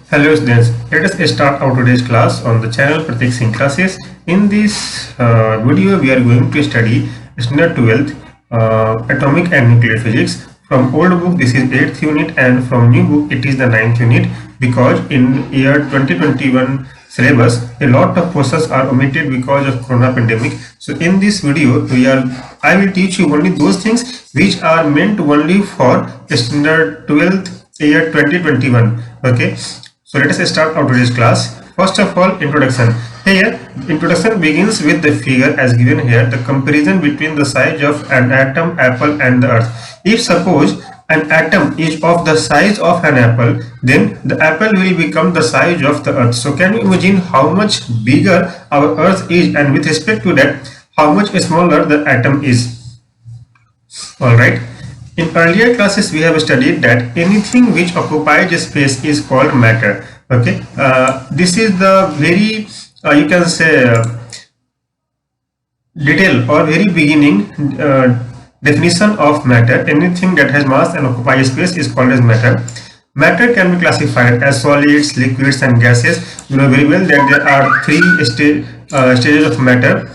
Hello students, let us start our today's class on the channel Pratik Singh Classes. In this video, we are going to study standard 12th atomic and nuclear physics. From old book this is 8th unit and from new book it is the 9th unit, because in year 2021 syllabus a lot of processes are omitted because of corona pandemic. So in this video I will teach you only those things which are meant only for standard 12th year 2021. Okay, so let us start our today's class. First of all, introduction. Here, introduction begins with the figure as given here, the comparison between the size of an atom, apple and the earth. If suppose an atom is of the size of an apple, then the apple will become the size of the earth. So can you imagine how much bigger our earth is, and with respect to that, how much smaller the atom is. Alright. In earlier classes, we have studied that anything which occupies a space is called matter. Okay, this is the very you can say detail or very beginning definition of matter. Anything that has mass and occupies space is called as matter. Matter can be classified as solids, liquids, and gases. You know very well that there are three stages of matter.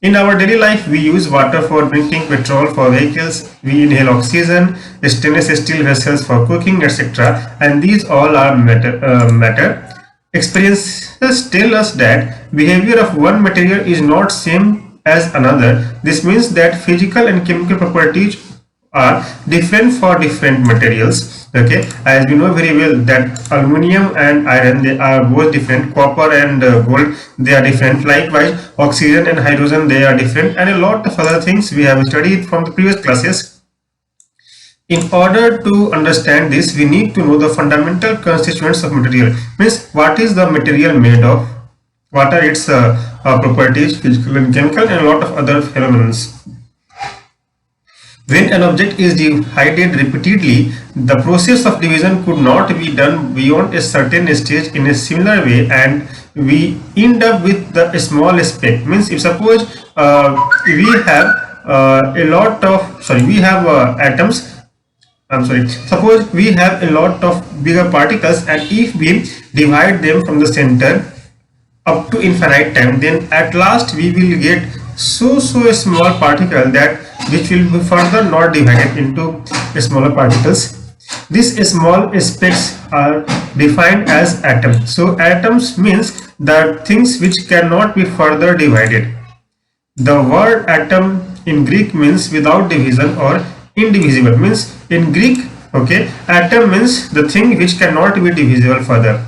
In our daily life, we use water for drinking, petrol for vehicles, we inhale oxygen, stainless steel vessels for cooking, etc. And these all are matter. Experiences tell us that behavior of one material is not same as another. This means that physical and chemical properties are different for different materials. Okay, as we know very well that aluminum and iron, they are both different. Copper and gold, they are different. Likewise, oxygen and hydrogen, they are different, and a lot of other things we have studied from the previous classes. In order to understand this, we need to know the fundamental constituents of material. Means what is the material made of, what are its properties, physical and chemical, and a lot of other phenomena. When an object is divided repeatedly, the process of division could not be done beyond a certain stage in a similar way, and we end up with the small speck. Means if suppose we have atoms. Suppose we have a lot of bigger particles, and if we divide them from the center up to infinite time, then at last we will get so a small particle that which will be further not divided into smaller particles. These small specks are defined as atoms. So atoms means the things which cannot be further divided. The word atom in Greek means without division or indivisible. Means in Greek, okay, atom means the thing which cannot be divisible further.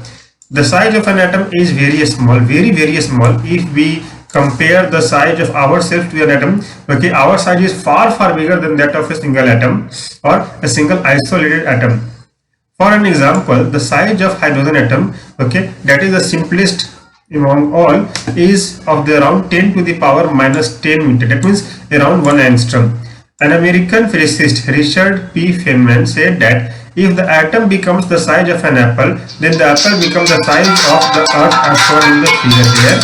The size of an atom is very small, very small. If we compare the size of ourselves to an atom, okay, our size is far bigger than that of a single atom or a single isolated atom. For an example, the size of hydrogen atom, okay, that is the simplest among all, is of the around 10 to the power minus 10 meter. That means around 1 angstrom. An American physicist, Richard P. Feynman, said that if the atom becomes the size of an apple, then the apple becomes the size of the earth as shown in the figure here.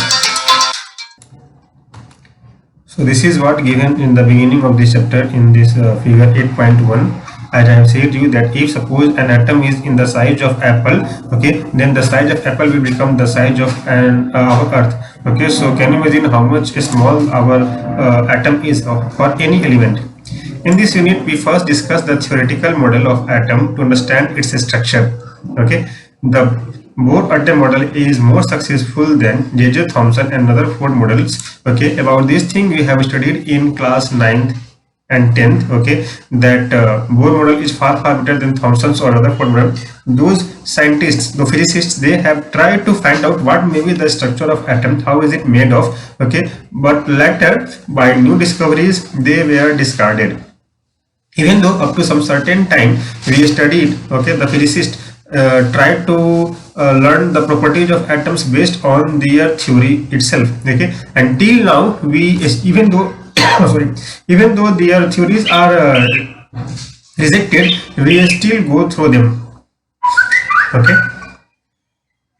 So this is what given in the beginning of this chapter in this figure 8.1. As I have said you that if suppose an atom is in the size of apple, okay, then the size of apple will become the size of our earth. Okay, so can you imagine how much small our atom is for any element. In this unit, we first discuss the theoretical model of atom to understand its structure. Okay, the Bohr atom model is more successful than J.J. Thomson and other Ford models. Okay, about this thing we have studied in class 9th and 10th. Okay, that Bohr model is far better than Thomson's or other Ford model. Those scientists, the physicists, they have tried to find out what may be the structure of atom, how is it made of. Okay, but later by new discoveries they were discarded. Even though up to some certain time we studied, okay, the physicists tried to learn the properties of atoms based on their theory itself. Okay, until now we, even though even though their theories are rejected, we still go through them. Okay,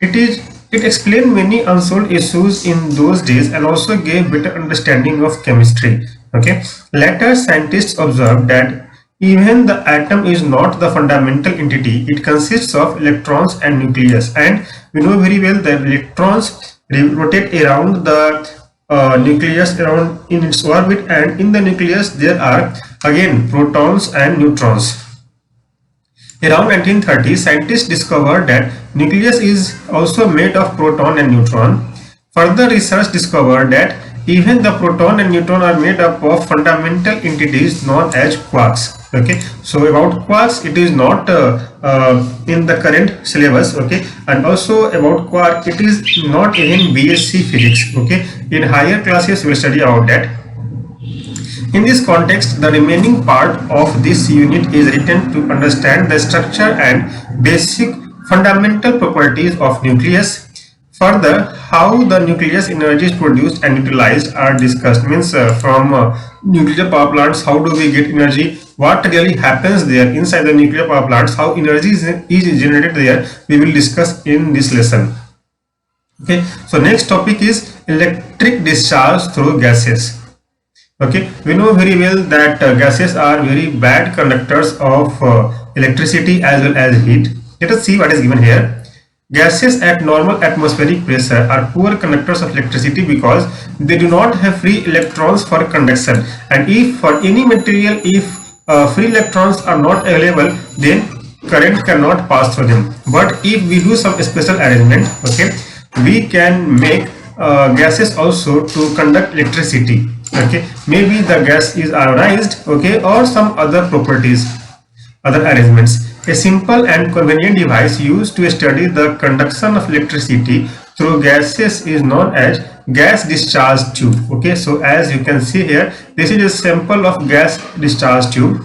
it explained many unsolved issues in those days and also gave better understanding of chemistry. Okay, later scientists observed that even the atom is not the fundamental entity. It consists of electrons and nucleus, and we know very well that electrons rotate around the nucleus around in its orbit, and in the nucleus there are again protons and neutrons. Around 1930, scientists discovered that nucleus is also made of proton and neutron. Further research discovered that even the proton and neutron are made up of fundamental entities known as quarks. Okay, so about quarks, it is not in the current syllabus. Okay, and also about quark, it is not in BSc physics. Okay, in higher classes we will study about that. In this context, the remaining part of this unit is written to understand the structure and basic fundamental properties of nucleus. Further, how the nucleus energy is produced and utilized are discussed. Means from nuclear power plants, how do we get energy? What really happens there inside the nuclear power plants? How energy is generated there? We will discuss in this lesson. Okay. So next topic is electric discharge through gases. Okay, we know very well that gases are very bad conductors of electricity as well as heat. Let us see what is given here. Gases at normal atmospheric pressure are poor conductors of electricity because they do not have free electrons for conduction, and if for any material, if free electrons are not available, then current cannot pass through them. But if we do some special arrangement, okay, we can make gases also to conduct electricity. Okay, maybe the gas is ionized, okay, or some other properties, other arrangements. A simple and convenient device used to study the conduction of electricity through gases is known as gas discharge tube. Okay, so as you can see here, this is a sample of gas discharge tube.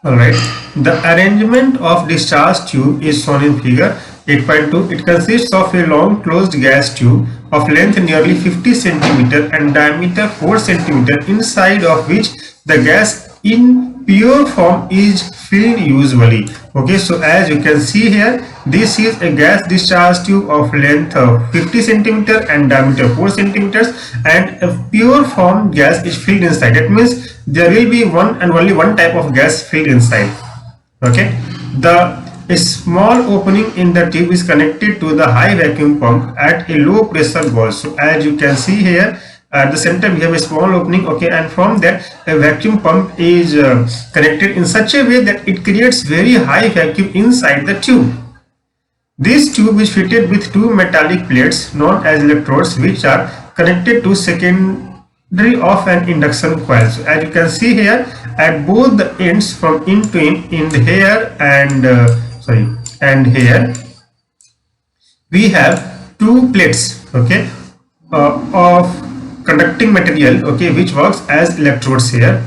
All right, the arrangement of discharge tube is shown in figure 8.2. It consists of a long closed gas tube of length nearly 50 cm and diameter 4 cm, inside of which the gas in pure form is filled usually. Okay, so as you can see here, this is a gas discharge tube of length of 50 cm and diameter 4 cm, and a pure form gas is filled inside. That means there will be one and only one type of gas filled inside. Okay, a small opening in the tube is connected to the high vacuum pump at a low pressure gauge. So as you can see here, at the center we have a small opening, okay, and from that a vacuum pump is connected in such a way that it creates very high vacuum inside the tube. This tube is fitted with two metallic plates known as electrodes, which are connected to secondary of an induction coil. So as you can see here, at both the ends, from in to in here and here, we have two plates, okay, of conducting material, okay, which works as electrodes here.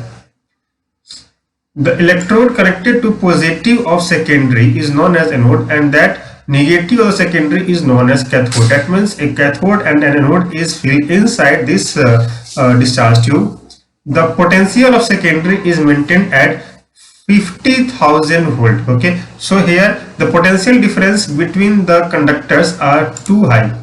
The electrode connected to positive of secondary is known as anode, and that negative of secondary is known as cathode. That means a cathode and an anode is filled inside this discharge tube. The potential of secondary is maintained at 50,000 volt. Okay, so here the potential difference between the conductors are too high.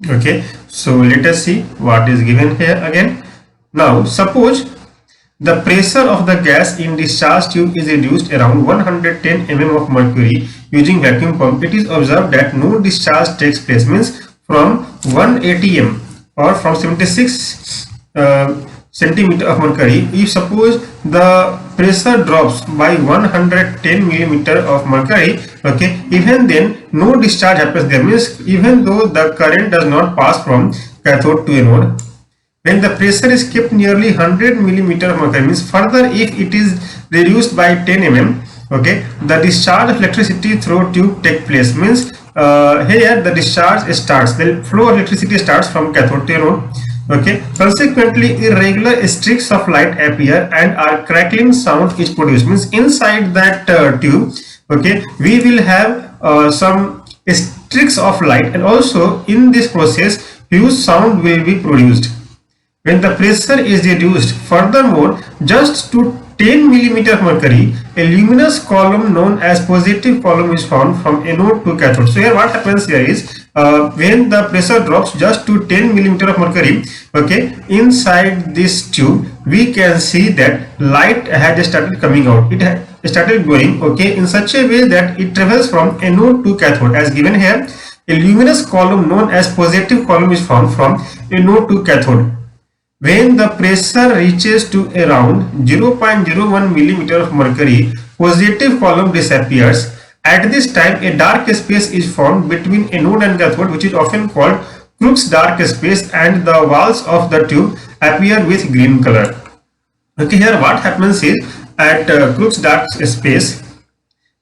Okay, so let us see what is given here again. Now suppose the pressure of the gas in discharge tube is reduced around 110 mm of mercury using vacuum pump. It is observed that no discharge takes place, means from 1 atm or from 76 centimeter of mercury. If suppose the pressure drops by 110 millimeter of mercury, okay, even then no discharge happens there, means even though the current does not pass from cathode to anode. When the pressure is kept nearly 100 millimeter of mercury, means further if it is reduced by 10 mm, okay, the discharge of electricity through tube take place, means here the discharge starts, the flow of electricity starts from cathode to anode. Okay, consequently irregular streaks of light appear and a crackling sound is produced, means inside that tube, okay, we will have some streaks of light, and also in this process huge sound will be produced when the pressure is reduced. Furthermore, just to 10 millimeter of mercury, a luminous column known as positive column is found from anode to cathode. So here what happens here is when the pressure drops just to 10 millimeter of mercury, okay, inside this tube we can see that light had started coming out. It had started glowing, okay, in such a way that it travels from anode to cathode, as given here. A luminous column known as positive column is formed from anode to cathode. When the pressure reaches to around 0.01 millimeter of mercury, positive column disappears. At this time, a dark space is formed between anode and cathode, which is often called Crookes dark space, and the walls of the tube appear with green color. Okay, here what happens is, at Crookes dark space,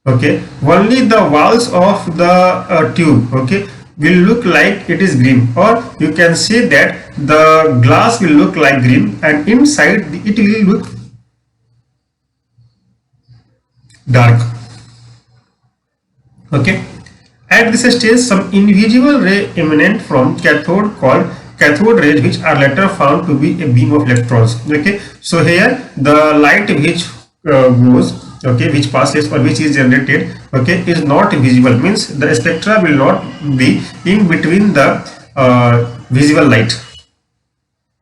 okay, only the walls of the tube, okay, will look like it is green, or you can say that the glass will look like green and inside it will look dark. Okay, at this stage some invisible ray emanate from cathode called cathode rays, which are later found to be a beam of electrons. Okay, so here the light which goes, okay, which passes or which is generated, okay, is not visible, means the spectra will not be in between the visible light.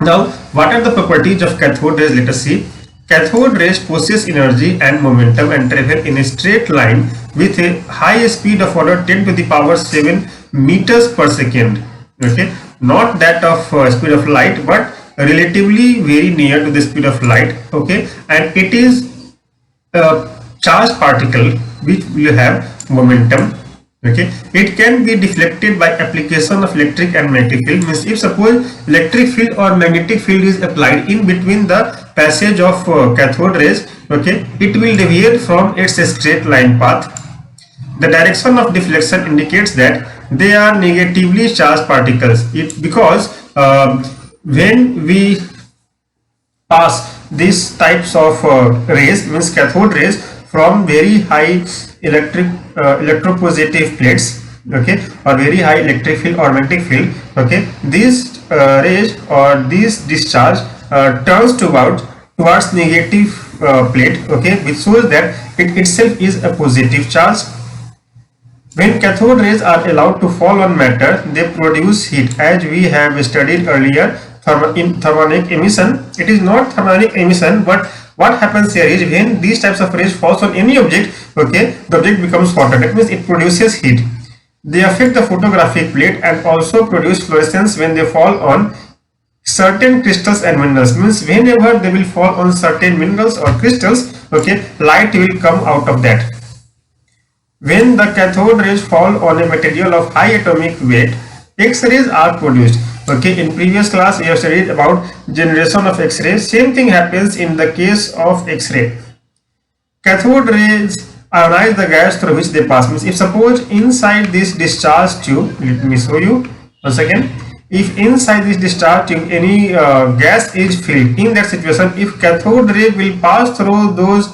Now, what are the properties of cathode rays? Let us see. Cathode rays possess energy and momentum and travel in a straight line with a high speed of order 10 to the power 7 meters per second. Okay, not that of speed of light, but relatively very near to the speed of light. Okay, and it is a charged particle which will have momentum. Okay, it can be deflected by application of electric and magnetic field. Means if suppose electric field or magnetic field is applied in between the passage of cathode rays, okay, it will deviate from its straight line path. The direction of deflection indicates that they are negatively charged particles. Because when we pass these types of rays, means cathode rays, from very high electropositive plates, okay, or very high electric field or magnetic field, okay, these rays or this discharge turns towards negative plate, okay, which shows that it itself is a positive charge. When cathode rays are allowed to fall on matter, they produce heat, as we have studied earlier in thermionic emission. It is not thermionic emission, but what happens here is when these types of rays falls on any object, okay, the object becomes hotter. That means it produces heat. They affect the photographic plate and also produce fluorescence when they fall on certain crystals and minerals. Means whenever they will fall on certain minerals or crystals, okay, light will come out of that. When the cathode rays fall on a material of high atomic weight, X-rays are produced. Okay, in previous class we have studied about generation of X-rays. Same thing happens in the case of X-ray. Cathode rays ionize the gas through which they pass. Means if suppose inside this discharge tube, let me show you once again. If inside this discharge tube any gas is filled, in that situation, if cathode ray will pass through those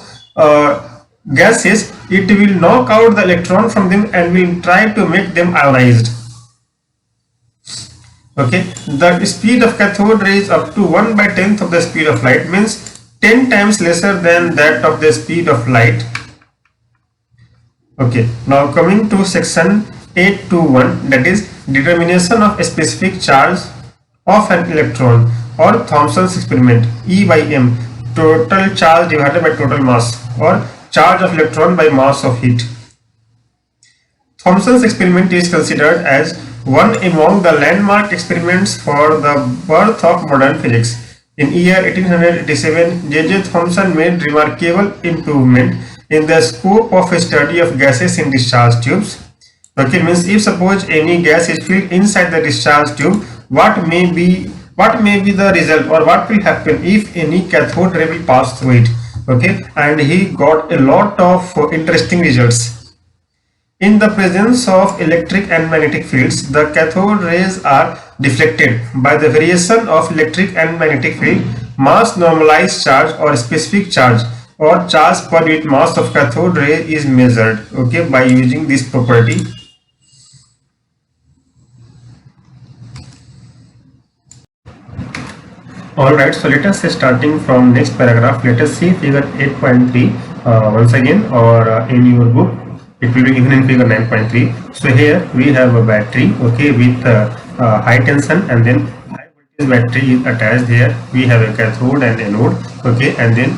gases, it will knock out the electron from them and will try to make them ionized. Okay, the speed of cathode rays up to 1/10th of the speed of light, means 10 times lesser than that of the speed of light. Okay, now coming to section 821, that is determination of a specific charge of an electron, or Thomson's experiment. E by m, total charge divided by total mass, or charge of electron by mass of heat. Thomson's experiment is considered as one among the landmark experiments for the birth of modern physics. In year 1887, J.J. Thomson made remarkable improvement in the scope of a study of gases in discharge tubes. Okay, means if suppose any gas is filled inside the discharge tube, what may be the result, or what will happen if any cathode ray will pass through it. Okay, and he got a lot of interesting results. In the presence of electric and magnetic fields, the cathode rays are deflected by the variation of electric and magnetic field. Mass normalized charge or specific charge or charge per unit mass of cathode ray is measured, okay, by using this property. Alright, so let us say starting from next paragraph, let us see figure 8.3 once again, or in your book. It will be given in figure 9.3. So here we have a battery, okay, with high tension, and then high voltage battery is attached here. We have a cathode and anode, okay, and then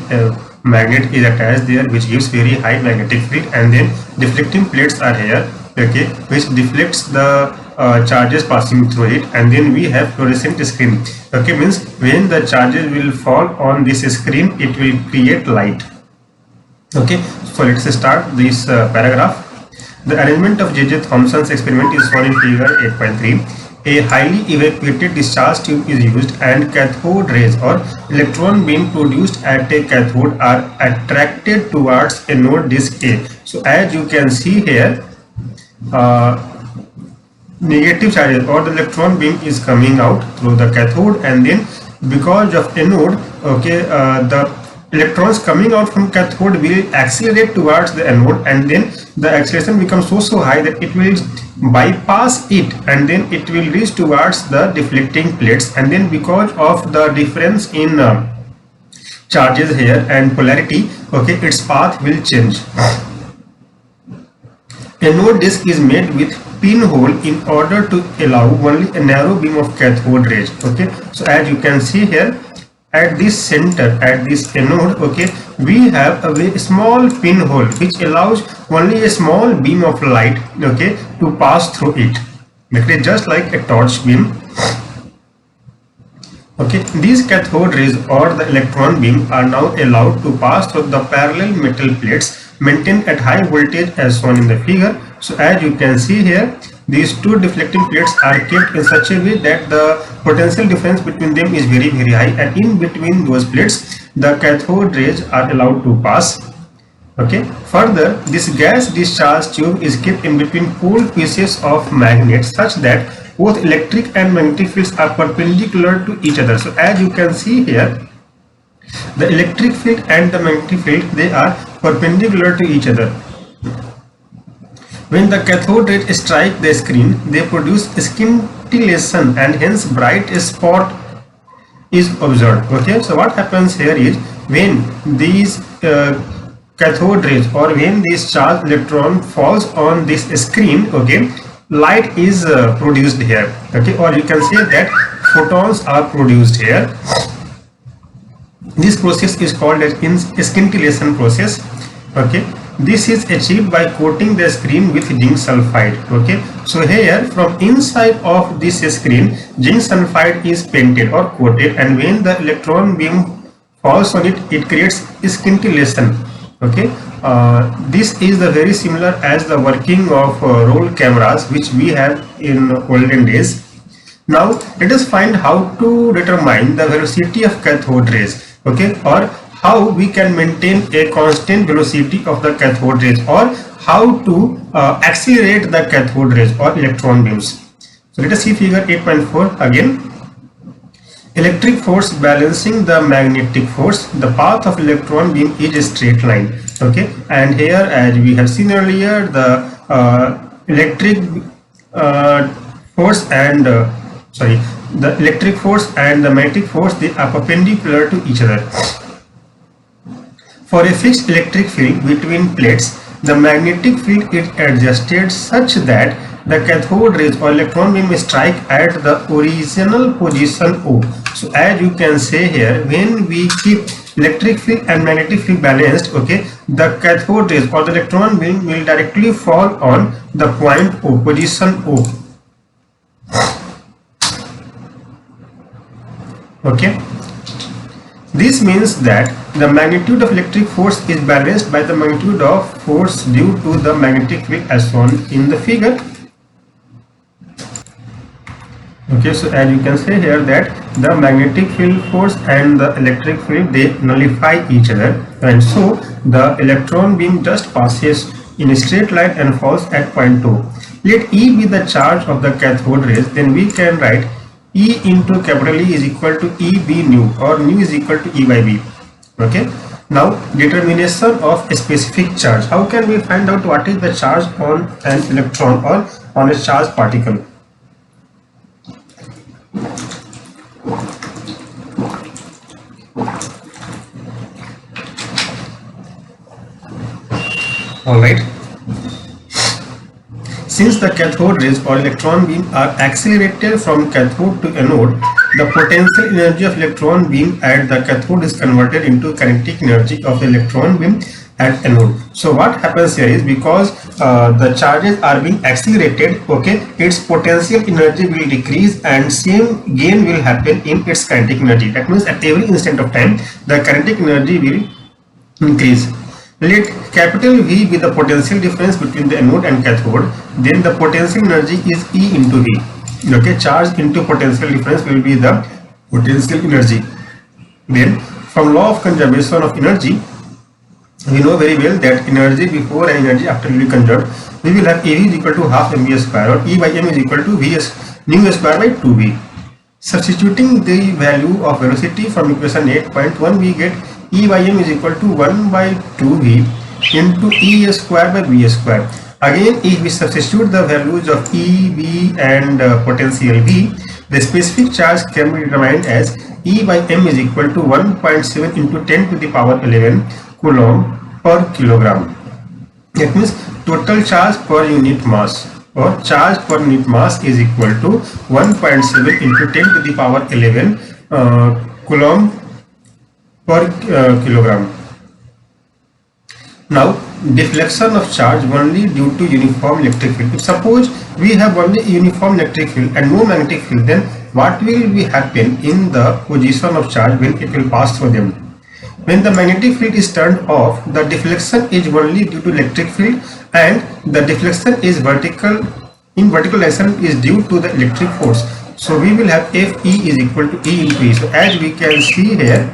magnet is attached there, which gives very high magnetic field, and then deflecting plates are here, okay, which deflects the charges passing through it, and then we have fluorescent screen, okay, means when the charges will fall on this screen, it will create light. Okay, so let's start this paragraph. The arrangement of J.J. Thomson's experiment is shown in figure 8.3. A highly evacuated discharge tube is used, and cathode rays or electron beam produced at a cathode are attracted towards anode disk A. So as you can see here, negative charges or the electron beam is coming out through the cathode, and then because of anode, okay, the electrons coming out from cathode will accelerate towards the anode, and then the acceleration becomes so high that it will bypass it, and then it will reach towards the deflecting plates, and then because of the difference in charges here and polarity, okay, its path will change. Anode disk is made with pinhole in order to allow only a narrow beam of cathode rays. Okay, so as you can see here, at this center, at this anode, okay, we have a very small pinhole which allows only a small beam of light, okay, to pass through it, okay, just like a torch beam. Okay, these cathode rays or the electron beam are now allowed to pass through the parallel metal plates maintained at high voltage as shown in the figure. So as you can see here, these two deflecting plates are kept in such a way that the potential difference between them is very high, and in between those plates the cathode rays are allowed to pass. Okay, further, this gas discharge tube is kept in between pole pieces of magnets such that both electric and magnetic fields are perpendicular to each other. So as you can see here, the electric field and the magnetic field, they are perpendicular to each other. When the cathode rays strike the screen, they produce scintillation, and hence bright spot is observed. Okay, so what happens here is, when these cathode rays or when this charged electron falls on this screen, okay, light is produced here, okay, or you can say that photons are produced here. This process is called as scintillation process. Okay, this is achieved by coating the screen with zinc sulfide. Okay, so here from inside of this screen, zinc sulfide is painted or coated, and when the electron beam falls on it, it creates scintillation. Okay, this is the very similar as the working of roll cameras which we have in olden days. Now let us find how to determine the velocity of cathode rays. Okay, or how we can maintain a constant velocity of the cathode rays, or how to accelerate the cathode rays or electron beams. So let us see figure 8.4 again. Electric force balancing the magnetic force. The path of electron beam is a straight line. Okay, and here, as we have seen earlier, the electric force and the electric force and the magnetic force, they are perpendicular to each other. For a fixed electric field between plates, the magnetic field is adjusted such that the cathode rays or electron beam strike at the original position O. So as you can say here, when we keep electric field and magnetic field balanced, okay, the cathode rays or the electron beam will directly fall on the point O, position O. Okay, this means that the magnitude of electric force is balanced by the magnitude of force due to the magnetic field as shown in the figure. Okay, so as you can say here that the magnetic field force and the electric field, they nullify each other, and so the electron beam just passes in a straight line and falls at point O. Let E be the charge of the cathode rays, then we can write E into capital E is equal to E B nu, or nu is equal to E by B. Okay, now determination of a specific charge. How can we find out what is the charge on an electron or on a charged particle? All right, Since the cathode rays or electron beam are accelerated from cathode to anode, the potential energy of electron beam at the cathode is converted into kinetic energy of the electron beam at anode. So what happens here is, because the charges are being accelerated, okay, its potential energy will decrease and same gain will happen in its kinetic energy. That means at every instant of time the kinetic energy will increase. Let capital V be the potential difference between the anode and cathode. Then the potential energy is E into V. Okay, charge into potential difference will be the potential energy. Then from law of conservation of energy, we know very well that energy before and energy after will be conserved. We will have AV is equal to half mv square, or E by m is equal to Vs nu square by 2V. Substituting the value of velocity from equation 8.1, we get E by m is equal to 1 by 2V into E square by V square. Again, if we substitute the values of E, V and potential V, the specific charge can be determined as E by m is equal to 1.7 into 10 to the power 11 coulomb per kilogram. That means total charge per unit mass, or charge per unit mass, is equal to 1.7 into 10 to the power 11 coulomb per kilogram. Now, deflection of charge only due to uniform electric field. If suppose we have only uniform electric field and no magnetic field, then what will be happen in the position of charge when it will pass through them? When the magnetic field is turned off, the deflection is only due to electric field, and the deflection is vertical, in vertical direction is due to the electric force. So we will have Fe is equal to E into E. So as we can see here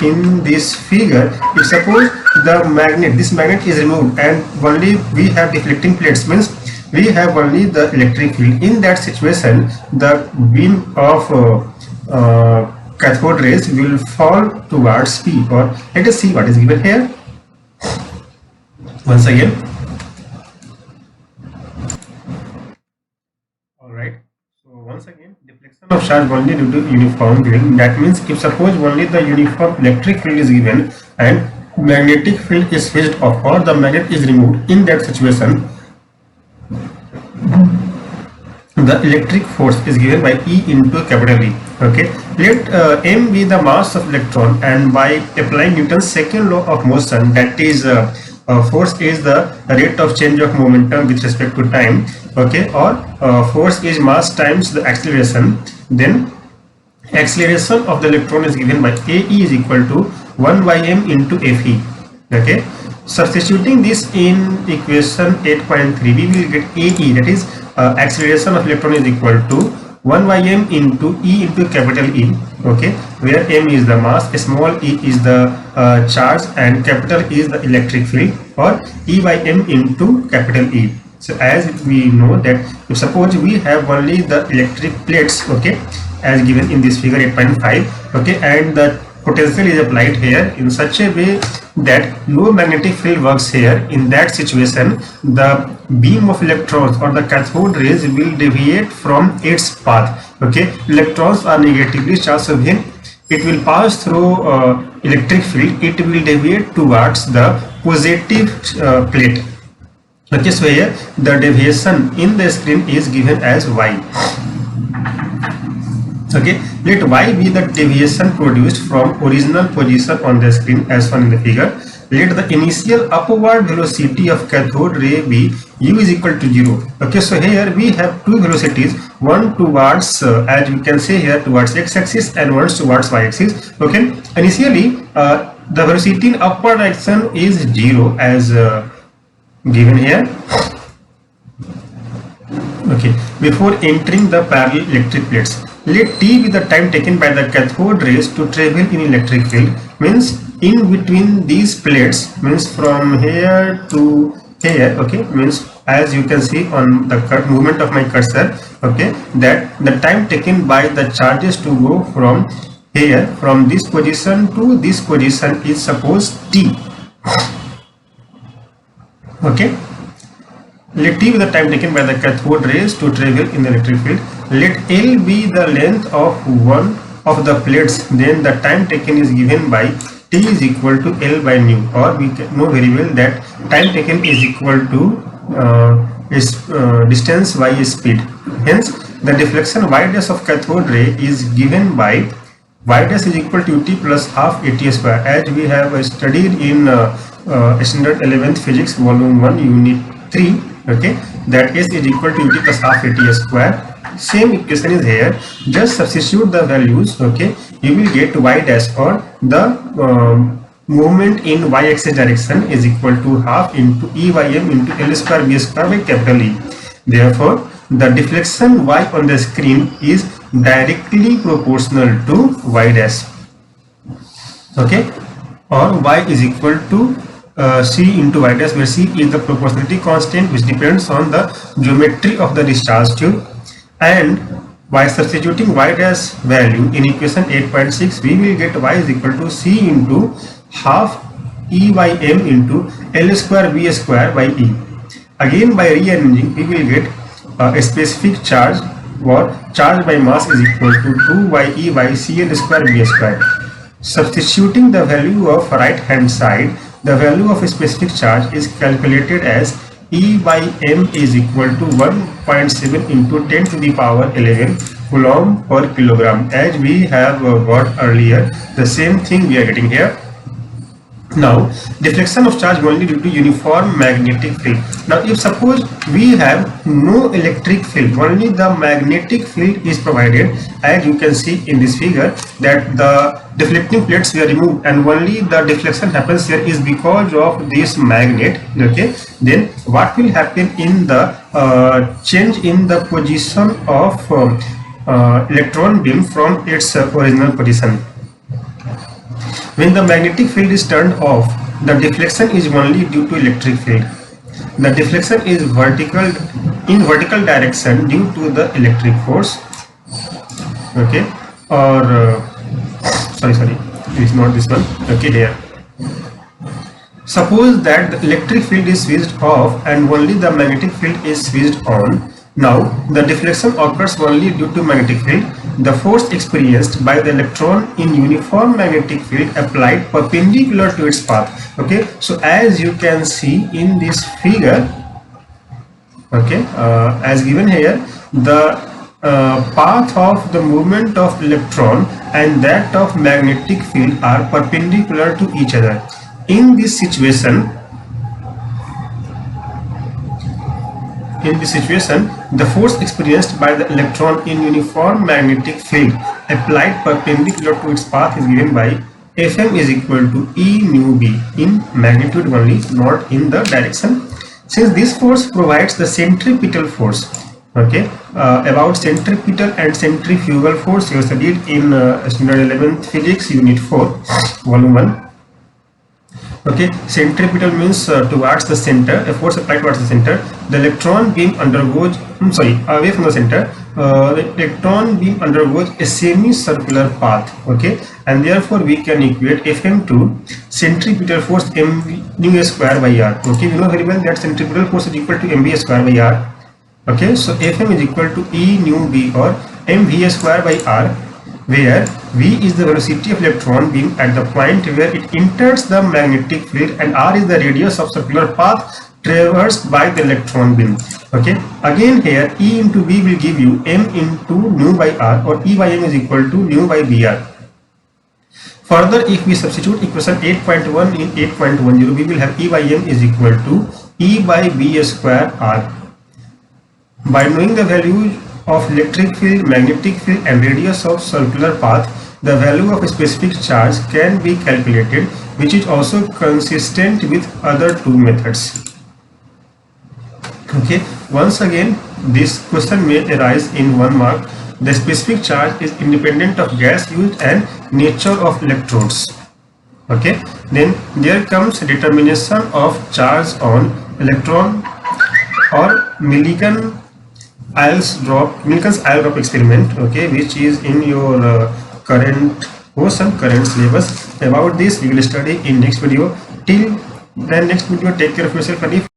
in this figure, if suppose the magnet, this magnet is removed and only we have deflecting plates, means we have only the electric field. In that situation, the beam of cathode rays will fall towards P, or let us see what is given here once again. Alright, so once again, deflection of charge only due to uniform field. That means if suppose only the uniform electric field is given and magnetic field is switched off, or the magnet is removed, in that situation the electric force is given by E into capital E. Okay, let m be the mass of electron, and by applying Newton's second law of motion, that is force is the rate of change of momentum with respect to time, okay, or force is mass times the acceleration, then acceleration of the electron is given by AE is equal to 1 by m into Fe. Okay, substituting this in equation 8.3, we will get AE, that is acceleration of electron is equal to 1 by m into E into capital E, okay, where m is the mass, small e is the charge, and capital E is the electric field, or E by m into capital E. So as we know that if suppose we have only the electric plates, okay, as given in this figure 8.5, okay, and the potential is applied here in such a way that no magnetic field works here, in that situation the beam of electrons or the cathode rays will deviate from its path. Okay, electrons are negatively charged, so when it will pass through electric field, it will deviate towards the positive plate. Okay, so here the deviation in the screen is given as y. Okay, let y be the deviation produced from original position on the screen as shown in the figure. Let the initial upward velocity of cathode ray be u is equal to 0. Okay, so here we have two velocities, one towards as we can say here towards x-axis and one towards y-axis. Okay, initially the velocity in upward direction is 0 as given here. Okay, before entering the parallel electric plates, let t be the time taken by the cathode rays to travel in electric field, means in between these plates, means from here to here, okay, means as you can see on the movement of my cursor, okay, that the time taken by the charges to go from here, from this position to this position is suppose t. Okay, let t be the time taken by the cathode rays to travel in the electric field. Let L be the length of one of the plates, then the time taken is given by t is equal to L by nu, or we know very well that time taken is equal to is distance y is speed. Hence the deflection y dash of cathode ray is given by y dash is equal to ut plus half at square, as we have studied in standard 11th physics volume 1 unit 3. Okay, that is equal to ut plus half at square. Same equation is here, just substitute the values. Okay, you will get y dash, or the movement in y-axis direction is equal to half into EYM into L square B square by capital E. Therefore the deflection y on the screen is directly proportional to y dash. Okay, or y is equal to c into y dash, where c is the proportionality constant which depends on the geometry of the discharge tube. And by substituting y dash value in equation 8.6, we will get y is equal to c into half EYM into L square B square by E. Again by rearranging, we will get a specific charge, or charge by mass is equal to 2ye by Cl square B square. Substituting the value of right hand side, the value of a specific charge is calculated as E by M is equal to 1.7 into 10 to the power 11 coulomb per kilogram, as we have got earlier. The same thing we are getting here. Now deflection of charge only due to uniform magnetic field. Now if suppose we have no electric field, only the magnetic field is provided, as you can see in this figure that the deflecting plates were removed and only the deflection happens here is because of this magnet. Okay, then what will happen in the change in the position of electron beam from its original position? When the magnetic field is turned off, the deflection is only due to electric field. The deflection is vertical, in vertical direction due to the electric force. Okay, or sorry, it is not this one. Okay, here. Suppose that the electric field is switched off and only the magnetic field is switched on. Now the deflection occurs only due to magnetic field. The force experienced by the electron in uniform magnetic field applied perpendicular to its path. Okay, so as you can see in this figure, okay, as given here, the path of the movement of electron and that of magnetic field are perpendicular to each other. In this situation, the force experienced by the electron in uniform magnetic field applied perpendicular to its path is given by Fm is equal to E nu B in magnitude only, not in the direction. Since this force provides the centripetal force, okay, about centripetal and centrifugal force you studied in standard 11th physics unit 4 volume 1. Okay, centripetal means towards the center, a force applied towards the center. The electron beam undergoes, away from the center, the electron beam undergoes a semicircular path. Okay, and therefore we can equate Fm to centripetal force mv square by r. Okay, we know very well that centripetal force is equal to mv square by r. Okay, so Fm is equal to E nu B or mv square by r, where v is the velocity of electron beam at the point where it enters the magnetic field and r is the radius of circular path traversed by the electron beam. Okay, again here E into B will give you m into nu by r, or E by m is equal to nu by br. Further, if we substitute equation 8.1 in 8.10, we will have E by m is equal to E by b square r. By knowing the value of electric field, magnetic field and radius of circular path, the value of a specific charge can be calculated, which is also consistent with other two methods. Okay, once again this question may arise in 1 mark. The specific charge is independent of gas used and nature of electrodes. Okay, then there comes determination of charge on electron or Millikan's ion drop experiment, okay, which is in your current syllabus. About this we will study in next video. Till then, next video, take care of yourself, and if